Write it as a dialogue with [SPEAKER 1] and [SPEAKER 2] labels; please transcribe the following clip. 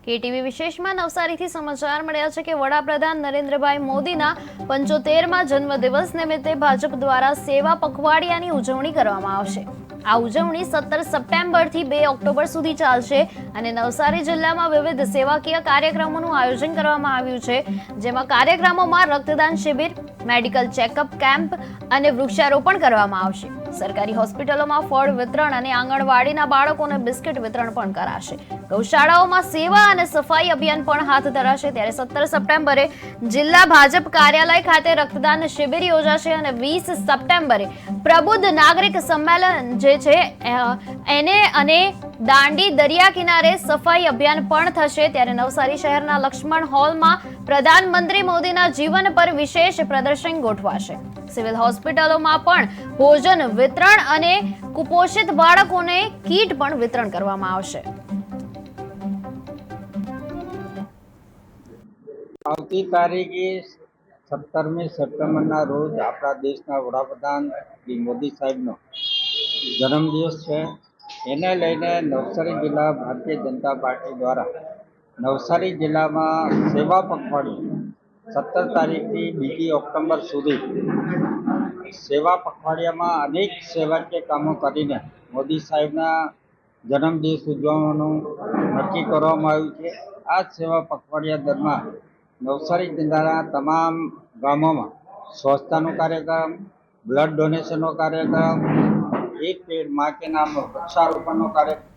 [SPEAKER 1] KTV વિશેષમાં નવસારીથી સમાચાર મળ્યા છે કે વડાપ્રધાન નરેન્દ્રભાઈ મોદીના 75મા જન્મદિવસ નિમિત્તે ભાજપ દ્વારા સેવા પખવાડિયાની ઉજવણી કરવામાં આવશે। આ ઉજવણી 17 સપ્ટેમ્બરથી 2 ઓક્ટોબર સુધી ચાલશે અને નવસારી જિલ્લામાં વિવિધ સેવાકીય કાર્યક્રમોનું આયોજન કરવામાં આવ્યું છે, જેમાં કાર્યક્રમોમાં રક્તદાન શિબિર, મેડિકલ ચેકઅપ કેમ્પ અને વૃક્ષારોપણ કરવામાં આવશે। સરકારી હોસ્પિટલોમાં ફળ વિતરણ અને આંગણવાડીના બાળકોને બિસ્કિટ વિતરણ પણ કરાશે। ગૌશાળાઓમાં સેવા અને સફાઈ અભિયાન પણ હાથ ધરાશે। ત્યારે 17 સપ્ટેમ્બરે જિલ્લા ભાજપ કાર્યાલય ખાતે રક્તદાન શિબિર યોજાશે અને 20 સપ્ટેમ્બરે પ્રબુદ્ધ નાગરિક સંમેલન જે છે એને અને દાંડી દરિયા કિનારે સફાઈ અભિયાન પણ થશે। ત્યારે નવસારી શહેરના લક્ષ્મણ હોલમાં પ્રધાનમંત્રી મોદીના જીવન પર વિશેષ પ્રદર્શન ગોઠવાશે। સિવિલ હોસ્પિટલોમાં પણ ભોજન વિતરણ અને કુપોષિત બાળકોને કીટ પણ વિતરણ કરવામાં આવશે।
[SPEAKER 2] આવતી તારીખે 17મી સપ્ટેમ્બરના રોજ આપણા દેશના વડાપ્રધાન શ્રી મોદી સાહેબનો જન્મદિવસ છે। એને લઈને નવસારી જિલ્લા ભારતીય જનતા પાર્ટી દ્વારા નવસારી જિલ્લામાં સેવા પખવાડિયું 17 તારીખથી 2 ઓક્ટોબર સુધી સેવા પખવાડિયામાં અનેક સેવાકીય કામો કરીને મોદી સાહેબના જન્મદિવસ ઉજવવાનું નક્કી કરવામાં આવ્યું છે। આ સેવા પખવાડિયા દરમિયાન નવસારી જિલ્લાના તમામ ગામોમાં સ્વચ્છતાનો કાર્યક્રમ, બ્લડ ડોનેશનનો કાર્યક્રમ, એક પેડ માં કે નામનો વૃક્ષારોપણનો કાર્યક્રમ